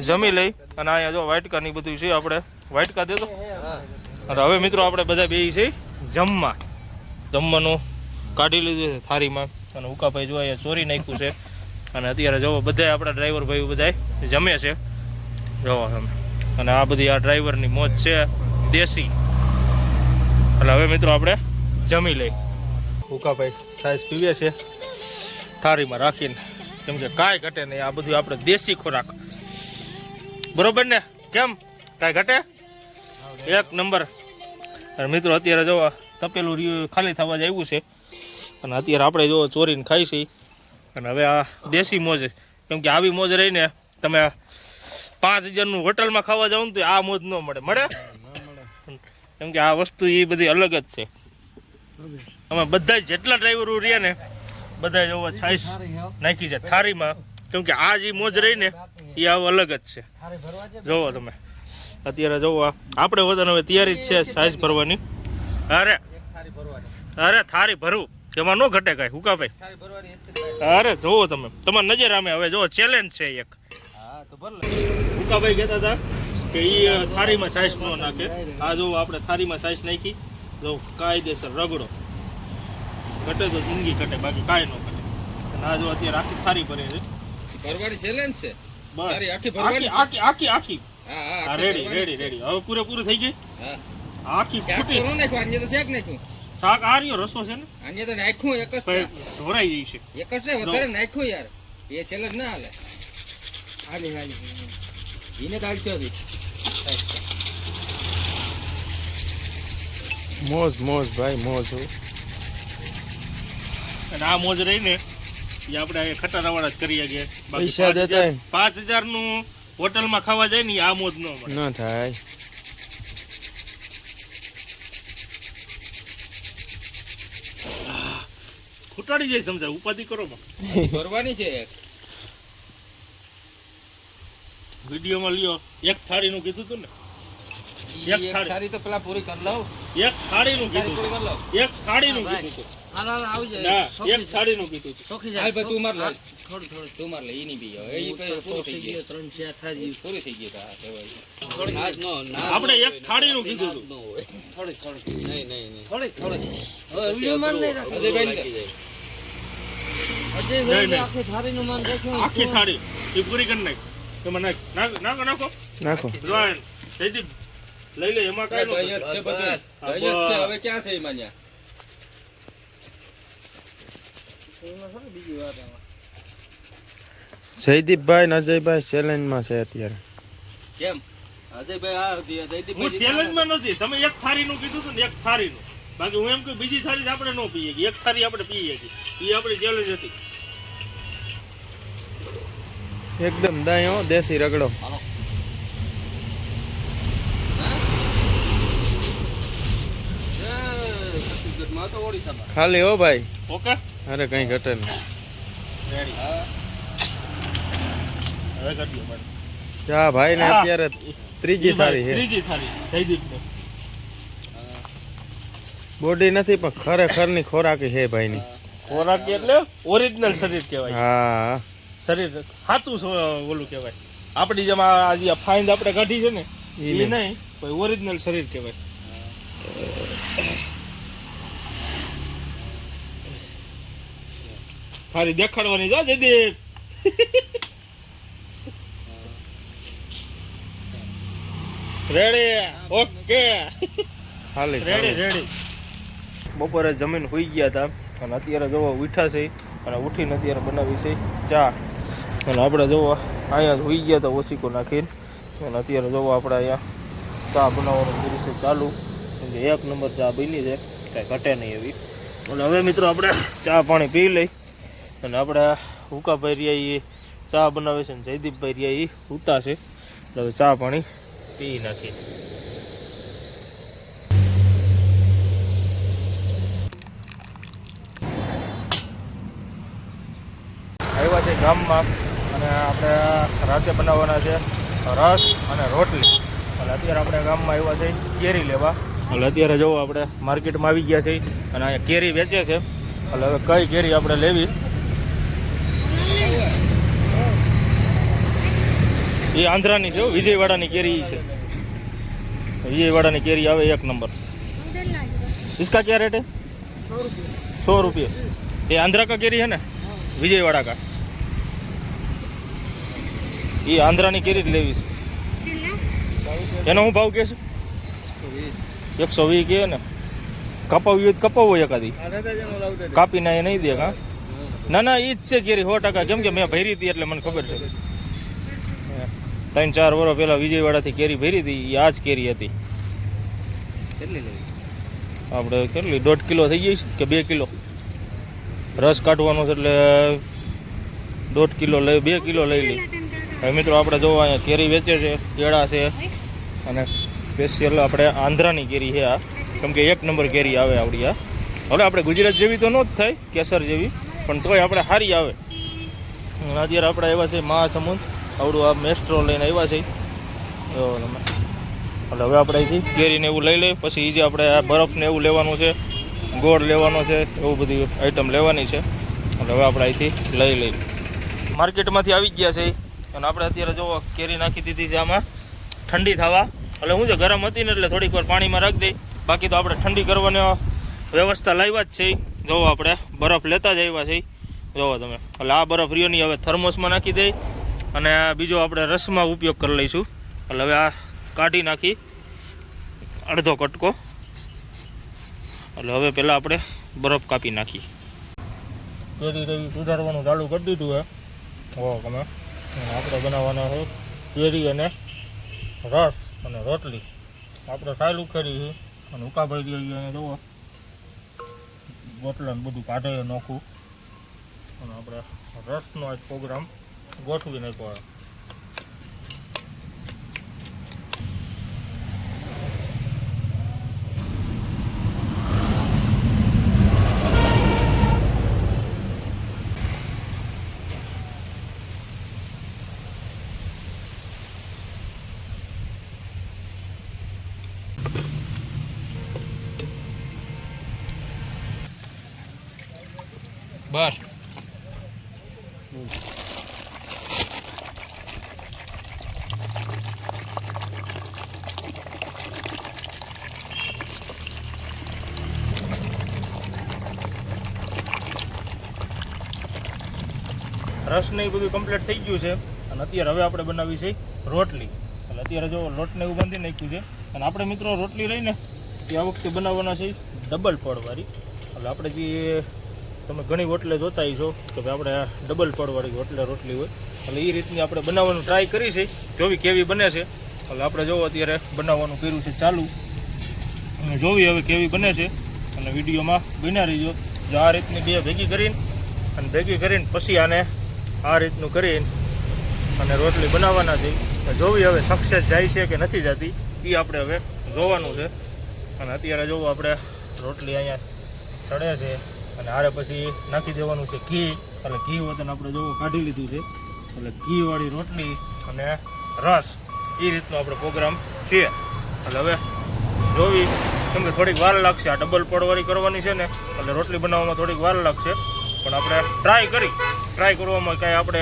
જમી લઈ. અને અહીંયા જો વાટકા ની બધું છે, આપણે વાટકા દેતો. અને હવે મિત્રો આપણે બધા બે છે જમવાનું કાઢી લીધું છે થાળીમાં. અને ઉકાભાઈ જો અહીંયા ચોરી નાખ્યું છે. અને અત્યારે જોવો બધા આપણા ડ્રાઈવર ભાઈ બધા જમે છે, જોવો તમે. અને આ બધી આ ડ્રાઈવરની મોજ છે દેશી. એટલે હવે મિત્રો આપણે જમી લઈ. ઉકાભાઈ સાઈઝ પીવે છે થાળીમાં રાખીને, કેમ કે કાંઈ ઘટે નહીં. આ બધું આપણે દેશી ખોરાક, બરોબર ને? કેમ કાંઈ ઘટે? એક નંબર. અને મિત્રો અત્યારે જોવો તપેલું ખાલી થવા જ આવ્યું છે. અને અત્યારે આપણે જો ચોરીને ખાઈ છીએ. અને હવે આ દેશી મોજ, કેમ કે આવી મોજ રહીને તમે 5000નું હોટલમાં ખાવા જાવ ને તો આ મોજ ન મળે. કેમ કે આ વસ્તુ એ બધી અલગ જ છે. અમે બધા જેટલા ડ્રાઈવરો રહ્યા ને બધા જોવો છાઈસ નાખી છે થાળીમાં, કેમ કે આ જે મોજ રહીને એ આવું અલગ જ છે. જોવો તમે અત્યારે જોવો આપણે વતન હવે તૈયારી જ છે છાઈસ ભરવાની. અરે થાળી ભરવું એમાં ન ઘટે કાંઈ. હુકાભાઈ અરે જોવો તમે, તમારી નજર આમે. હવે જો ચેલેન્જ છે એક. હુકાભાઈ કહેતા હતા કે એ થાળીમાં સાઈઝ ન નાખે. આ જો આપણે થાળીમાં સાઈઝ નાખી, જો કાયદેસર રગડો. ઘટે તો જિંદગી ઘટે, બાકી કાંઈ ન ઘટે. અને આ જો અત્યારે આખી થાળી ભરે છે. ભરવાડી ચેલેન્જ છે. આખી હા રેડી. હવે પૂરેપૂરું થઈ ગઈ. આખી ફૂટી. શાક આ રહ્યો રસો છે ને, આને તો નાખ્યું એક જ ઢોરાઈ જાય છે. એક જ ને વધારે નાખ્યું યાર, એ ચેલેન્જ ના હાલે. એને કાઢ છે મોજ ભાઈ મોજ. અને આ મોજ રહીને એ આપણે ખટારાવાળા જ કરીએ કે પૈસા દેતા 5000 નું હોટલમાં ખાવા જાય ને આ મોજ ન થાય. ખૂટાડી જાય. સમજાય ઉપાધિ કરો ભરવાની છે. વિડીયોમાં લ્યો એક થાળીનું કીધું હતું ને, એક થાળી તો પેલા પૂરી કરી લઉં. એક થાળીનું કીધું હતું. એક થાળીનું કીધું હતું. ના, એક થાળીનું કીધું હતું. હાલ ભાઈ તું માર લે. થોડી તું માર લે. ઈ નહીં પીયો. એ પૂરું થઈ ગયું. 3-4 થાળી પૂરી થઈ ગઈ. થોડી આપણે એક થાળીનું કીધું હતું. થોડી નહીં હવે વિમાન નહીં રાખો. અજયભાઈ આખી થાળીનું માન રાખ્યું. આખી થાળી એ પૂરી કરી નાખ. એમાં નાખો. જોય જયદીપ લઈ લે. એમાં કાંઈ ન છે. બધું હવે ક્યાં છે એમાં? જયદીપભાઈ ને અજયભાઈ ચેલેન્જમાં છે અત્યારે. કેમ અજયભાઈ આ હું ચેલેન્જમાં નથી. તમે એક થાળીનું કીધું હતું ને, એક થાળીનું. બાકી હું એમ કે બીજી થાળી આપણે ન પીએ કે એક થાળી આપણે પીએ કે એ આપણી ચેલેન્જ હતી. એકદમ દાયો દેશી રગડો. ખાલી હો ભાઈ. ઓકે અરે કઈ ઘટે નહીં. રેડી. હવે કરી દો ભાઈ. જા ભાઈ ને અત્યારે ત્રીજી થાળી છે. ત્રીજી થાળી જયદીપ ને. બોડી નથી પણ ખરેખર ની ખોરાકી છે ભાઈ ની. ખોરાક એટલે ઓરિજિનલ શરીર કહેવાય. હા શરીર સાચું ઓલું કહેવાય. આપણી જેમ આ ફાઇન્ડ આપણે કાઢી છે ને એ નહીં, કોઈ ઓરિજિનલ શરીર કહેવાય. ખાલી દેખાડવાની જો જયદીપ. રેડી. ઓકે ખાલી રેડી. બપોરે જમીન હોઈ ગયા હતા અને અત્યારે જોવો ઉઠ્યા છે અને ઉઠીને અત્યારે બનાવી છે ચા. અને આપણે જોવો અહીંયા હોઈ ગયા હતા ઓશીકો નાખીને અને અત્યારે જોવો આપણે અહીંયા ચા બનાવવાનું કર્યું છે ચાલુ. કેમકે 1 નંબર ચા બની છે, કાંઈ ઘટે નહીં એવી. અને હવે મિત્રો આપણે ચા પાણી પી લઈ અને આપણે હુકાભાઈ રહ્યા એ ચા બનાવે છે ને જયદીપભાઈ રહ્યા એ ઉતા છે. હવે ચા પાણી પી નાખીએ. આવ્યા છે ગામમાં અને આપણે રાતે બનાવવાના છે રસ અને રોટલી. અને અત્યારે આપણે ગામમાં આવ્યા છે કેરી લેવા. એટલે અત્યારે જુઓ આપણે માર્કેટમાં આવી ગયા છે અને અહીંયા કેરી વેચે છે. એટલે હવે કઈ કેરી આપણે લેવી એ આંધ્રાની છે, વિજયવાડાની કેરી છે. विजयवाड़ा की केरी आवे 1 नंबर. इसका क्या रेट है? 100 रुपये. ये आंध्रा का केरी है ना, विजयवाड़ा का. ये आंध्रा की केरी लेवी एनो भाव के 120 के ने कपावी कपाव एकादी कापी ना नहीं देगा. ना ना ई ज केरी 100% केम के मैं भरी थी એટલે મને ખબર છે. 3-4 વર્ષ પહેલા વિજયવાડાથી કેરી ભરી હતી, એ આ જ કેરી હતી. કેટલી લેવી આપણે કેટલી 1.5 કિલો થઈ ગઈ કે 2 કિલો રસ કાઢવાનો છે એટલે 1.5 કિલો લઈ 2 કિલો લઈ લઈ. હવે મિત્રો આપણે જોવા અહીંયા કેરી વેચે છે, કેળા છે અને સ્પેશિયલ આપણે આંધ્રાની કેરી છે આ, કેમ કે 1 નંબર કેરી આવે આવડી આ. હવે આપણે ગુજરાત જેવી તો ન જ થાય કેસર જેવી, પણ તોય આપણે સારી આવે. અત્યારે આપણે આવ્યા છે મહાસમુંદ, આવડું આ મેસ્ટ્રો લઈને આવ્યા છે જો તમે. એટલે હવે આપણે અહીંથી કેરીને એવું લઈ લઈએ, પછી જે આપણે આ બરફને એવું લેવાનું છે, ગોળ લેવાનો છે, એવું બધી આઈટમ લેવાની છે. એટલે હવે આપણે અહીંથી લઈ લઈએ. માર્કેટમાંથી આવી ગયા છે અને આપણે અત્યારે જો કેરી નાખી દીધી છે આમાં ઠંડી થવા. એટલે શું છે ગરમ હતી ને એટલે થોડીક વાર પાણીમાં રાખી દઈ, બાકી તો આપણે ઠંડી કરવાની વ્યવસ્થા લાવ્યા જ છે. જોવો આપણે બરફ લેતા જ આવ્યા છે જોવો તમે. એટલે આ બરફ રહ્યો નહીં, હવે થર્મોસમાં નાખી દઈ અને બીજો આપણે રસમાં ઉપયોગ કરી લઈશું. એટલે હવે આ કાઢી નાખી અડધો કટકો. એટલે હવે પહેલાં આપણે બરફ કાપી નાખી. કેરી રેવી સુધારવાનું ચાલુ કરી દીધું હે હો તમે. આપણે બનાવવાના છે કેરી અને રસ અને રોટલી. આપણે સાયલ ઉખેરી છે અને ઉકાભાઈ અહીંયા જુઓ બોટલાને બધું કાઢે નાખું અને આપણે રસનો આ પ્રોગ્રામ ગોઠવી નાખ્યો. બસ રસ ને એ બધું કમ્પ્લીટ થઈ ગયું છે અને અત્યારે હવે આપણે બનાવી છે રોટલી. એટલે અત્યારે જો લોટને એવું બાંધી નાખ્યું છે અને આપણે મિત્રો રોટલી લઈને એ આ વખતે બનાવવાના છે ડબલ પડવાળી. એટલે આપણે જે તમે ઘણી હોટલે જોતા છો કે ભાઈ આપણે આ ડબલ પડવાળી હોટલે રોટલી હોય, એટલે એ રીતની આપણે બનાવવાનું ટ્રાય કરી છે, જોવી કેવી બને છે. એટલે આપણે જોવો અત્યારે બનાવવાનું કર્યું છે ચાલુ અને જોવી હવે કેવી બને છે અને વિડીયોમાં બન્યા રહીજો. જો આ રીતની બે ભેગી કરીને પછી આને આ રીતનું કરીને અને રોટલી બનાવવાના છે. જોવી હવે સક્સેસ જાય છે કે નથી જતી એ આપણે હવે જોવાનું છે. અને અત્યારે જોવો આપણે રોટલી અહીંયા ચડે છે અને આરે પછી નાખી દેવાનું છે ઘી. એટલે ઘી વતન આપણે જોવો કાઢી લીધું છે. એટલે ઘીવાળી રોટલી અને રસ એ રીતનો આપણો પ્રોગ્રામ છે. એટલે હવે જોવી કેમ કે થોડીક વાર લાગશે, આ ડબલ પડવાળી કરવાની છે ને એટલે રોટલી બનાવવામાં થોડીક વાર લાગશે, પણ આપણે ટ્રાય કરવામાં કાંઈ આપણે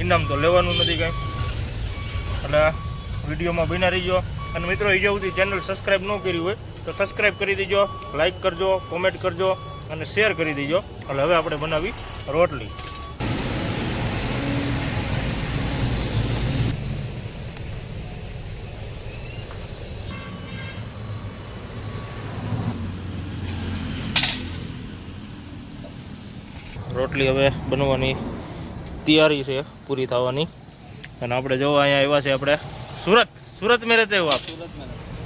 ઇનામ તો લેવાનું નથી કાંઈ. એટલે વિડીયોમાં બન્યા રહીજો. અને મિત્રો એ જો સુધી ચેનલ સબસ્ક્રાઈબ ન કરી હોય તો સબસ્ક્રાઈબ કરી દેજો, લાઈક કરજો, કોમેન્ટ કરજો અને શેર કરી દેજો. એટલે હવે આપણે બનાવી રોટલી. રોટલી હવે બનવાની તૈયારી છે, પૂરી થવાની. અને આપણે જો અહીંયા આવ્યા છે આપણે सूरत में रहते हो आप?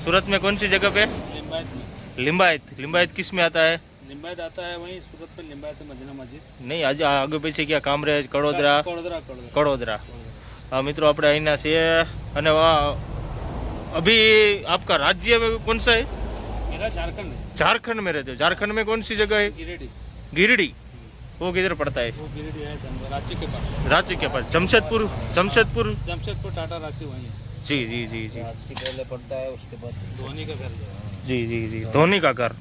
सूरत में कौन सी जगह पे? लिम्बायत किस में आता है? लिम्बायत आता है वहीं सूरत में, लिम्बायत मदीना मस्जिद नहीं, आज आगे पीछे क्या कामरेज, कड़ोदरा. हाँ मित्रों, આપણે અહીંના છીએ. અને अभी आपका राज्य में कौन सा है? मेरा झारखंड में रहते हो. झारखंड में कौन सी जगह है? गिरिडीह. वो किधर पड़ता है? वो गिरिडीह है रांची के पास. रांची के पास. जमशेदपुर टाटा रांची वहीं है. जी जी जी जी. रांची पहले पड़ता है, उसके बाद धोनी का घर है. जी जी जी, धोनी का घर.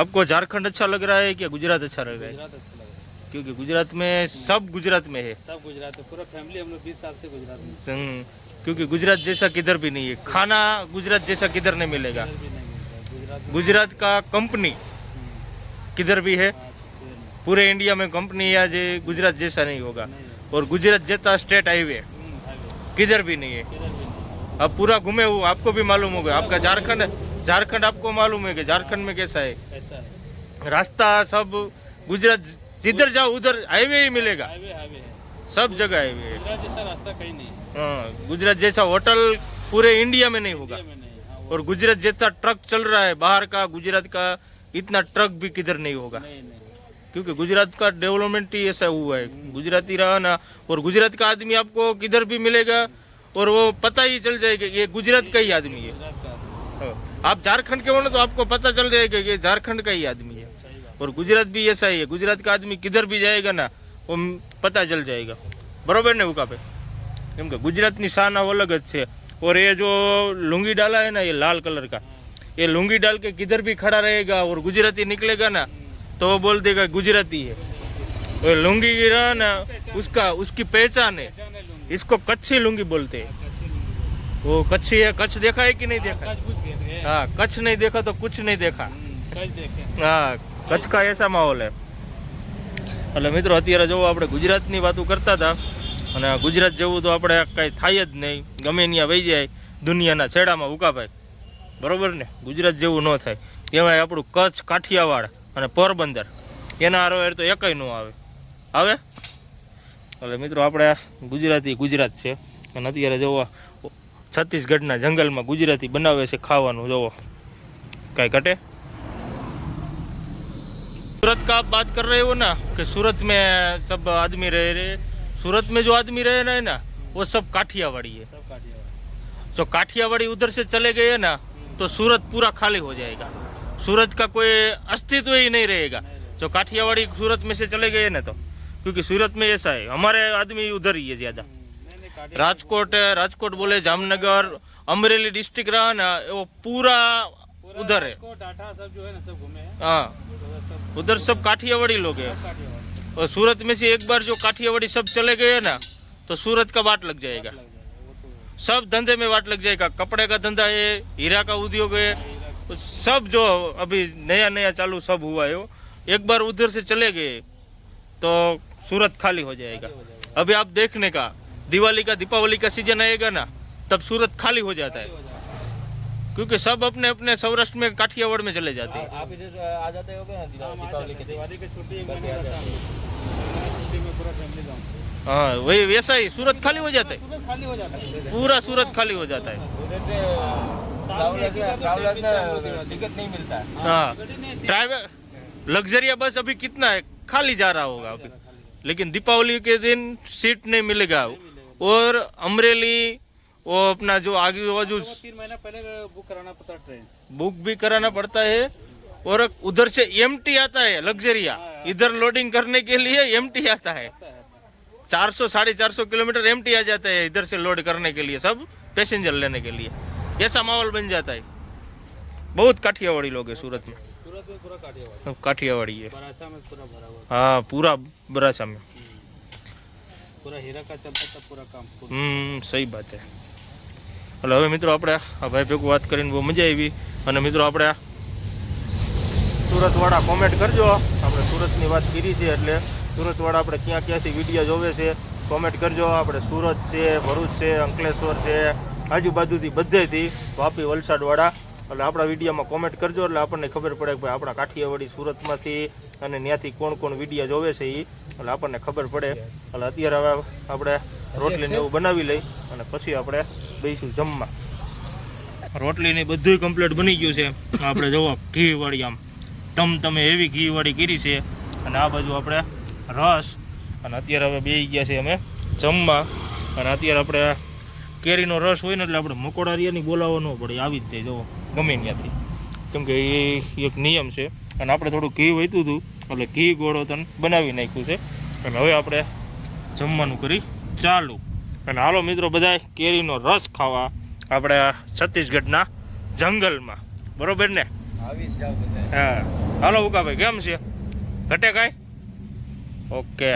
आपको झारखंड अच्छा लग रहा है क्या गुजरात अच्छा लग रहा है? गुजरात अच्छा लग रहा है, क्योंकि गुजरात में सब गुजरात में है. सब गुजरात है, पूरा फैमिली हम लोग 20 साल से गुजरात में. क्योंकि गुजरात जैसा किधर भी नहीं है. खाना गुजरात जैसा किधर नहीं मिलेगा. भी नहीं मिलता है. गुजरात का कंपनी किधर भी है, पूरे इंडिया में कंपनी है जो गुजरात जैसा नहीं होगा. और गुजरात जैसा स्टेट हाईवे किधर भी नहीं है. अब पूरा घूमे हुए आपको भी मालूम होगा. आपका झारखंड आपको मालूम है कि झारखंड में कैसा है. ऐसा है. रास्ता सब गुजरात जिधर जाओ उधर हाईवे ही मिलेगा. हाईवे है, सब जगह हाईवे है. गुजरात जैसा रास्ता कहीं नहीं. हाँ, गुजरात जैसा होटल पूरे इंडिया में नहीं होगा. और गुजरात जैसा ट्रक चल रहा है बाहर का, गुजरात का इतना ट्रक भी किधर नहीं होगा. क्योंकि गुजरात का डेवलपमेंट ही ऐसा हुआ है. गुजराती रहा ना, और गुजरात का आदमी आपको किधर भी मिलेगा और वो पता ही चल जाएगा ये गुजरात का ही आदमी है. आप झारखंड के हो ना तो आपको पता चल जाएगा ये झारखंड का ही आदमी है. और गुजरात भी ऐसा ही है. गुजरात का आदमी किधर भी जाएगा ना वो पता चल जाएगा. बरोबर ने उका पे કેમ કે ગુજરાતની શાન अलग है. और ये जो लुंगी डाला है ना, ये लाल कलर का, ये लुंगी डाल के किधर भी खड़ा रहेगा और गुजराती निकलेगा ना तो वो बोल देगा गुजराती है. और लुंगी रहा ना उसकी पहचान है. इसको कच्छी लुंगी बोलते हैं. वो कच्छी है. कच्छ देखा है कि नहीं देखा? हाँ, कच्छ नहीं देखा तो कुछ नहीं देखा. हाँ, कच्छ का ऐसा माहौल है. એટલે મિત્રો અત્યારે જો આપણે ગુજરાતની વાતો કરતા હતા, અને ગુજરાત જેવું તો આપણે કાંઈ થાય જ નહીં. ગમે ત્યાં વહી જાય દુનિયાના છેડામાં ઉકાભાઈ. બરોબર ને? ગુજરાત જેવું ન થાય. એમાં આપણું કચ્છ, કાઠિયાવાડ અને પોરબંદર એના આરોહેર તો એકય ન આવે. એટલે મિત્રો આપણે ગુજરાત છે. અને અત્યારે જોવો છત્તીસગઢના જંગલમાં ગુજરાતી બનાવે છે ખાવાનું. જોવો કાંઈ ઘટે. सूरत का आप बात कर रहे हो ना कि सूरत में सब आदमी रहे. सूरत में जो आदमी रहे रहे ना वो सब काठियावाड़ी है. जो काठियावाड़ी उधर से चले गए ना तो सूरत पूरा खाली हो जाएगा. सूरत का कोई अस्तित्व ही नहीं रहेगा. जो काठियावाड़ी सूरत में से चले गए ना तो, क्योंकि सूरत में ऐसा है हमारे आदमी उधर ही है ज्यादा. राजकोट बोले, जामनगर, अमरेली डिस्ट्रिक्ट रहा ना वो पूरा उधर है. हाँ, उधर सब काठियावाड़ी लोग हैं. और सूरत में से एक बार जो काठियावाड़ी सब चले गए ना तो सूरत का वाट लग जाएगा. सब धंधे में वाट लग जाएगा. कपड़े का धंधा है, हीरा का उद्योग है, सब जो अभी नया चालू सब हुआ है. एक बार उधर से चले गए तो सूरत खाली हो जाएगा. अभी आप देखने का दीपावली का सीजन आएगा ना तब सूरत खाली हो जाता है. क्योंकि सब अपने अपने सौराष्ट्र में काठियावाड़ में चले जाते हैं. आप इधर आ जाते हो क्या दीपावली के छुट्टी में पूरा फैमिली जाऊँ. हाँ, वही वैसा ही सूरत खाली हो जाता है. पूरा सूरत खाली हो जाता है. टिकट नहीं मिलता. हाँ, ड्राइवर लग्जरिया बस अभी कितना है खाली जा रहा होगा अभी. लेकिन दीपावली के दिन सीट नहीं मिलेगा. और अमरेली वो अपना जो आगे बाजू 3 महीना पहले बुक कराना पड़ता है. ट्रेन बुक भी कराना पड़ता है. और उधर से एमटी आता है लग्जरिया. इधर लोडिंग करने के लिए एमटी आता है. 400-450 किलोमीटर एमटी आ जाता है इधर से लोड करने के लिए, सब पैसेंजर लेने के लिए. ऐसा माहौल बन जाता है. बहुत काठियावाड़ी लोग है सूरत में. पूरा काठियावाड़ी है. हाँ, पूरा बरासा में पूरा हीरा का चलता था पूरा काम. સહી વાત છે. એટલે હવે મિત્રો આપણે આ ભાઈ ભેગું વાત કરીને બહુ મજા આવી. અને મિત્રો આપણે સુરતવાળા કોમેન્ટ કરજો. આપણે સુરતની વાત કરી છે એટલે સુરતવાળા આપણે ક્યાંથી વિડીયો જોવે છે કોમેન્ટ કરજો. આપણે સુરત છે, ભરૂચ છે, અંકલેશ્વર છે, આજુબાજુથી બધેથી વાપી વલસાડવાળા એટલે આપણા વિડીયોમાં કોમેન્ટ કરજો એટલે આપણને ખબર પડે કે ભાઈ આપણા કાઠિયાવાડી સુરતમાંથી અને ત્યાંથી કોણ વિડીયો જોવે છે એ એટલે આપણને ખબર પડે. એટલે અત્યારે હવે આપણે રોટલીને એવું બનાવી લઈ અને પછી આપણે બેસીશું જમવા. રોટલીને બધું કમ્પ્લીટ બની ગયું છે. આપણે જોવો ઘીવાળી આમ તમે એવી ઘીવાળી કરી છે અને આ બાજુ આપણે રસ અને અત્યારે હવે બેસી ગયા છે અમે જમવા. અને અત્યારે આપણે કેરીનો રસ હોય ને એટલે આપણે મકોડારિયાની બોલાવવા ન પડે, આવી જ જાય જોવો ગમે ત્યાંથી, કેમ કે એ એક નિયમ છે. અને આપણે થોડું ઘી વધ્યું હતું એટલે ઘી ગોળો તને બનાવી નાખ્યું છે. અને હવે આપણે જમવાનું કરી ચાલુ. અને હાલો મિત્રો બધા કેરીનો રસ ખાવા આપણે છત્તીસગઢના જંગલમાં, બરોબર ને? આવી જ જાવ બધા. હા હાલો ઉકાભાઈ, કેમ છે? ઘટે કાંઈ? ઓકે.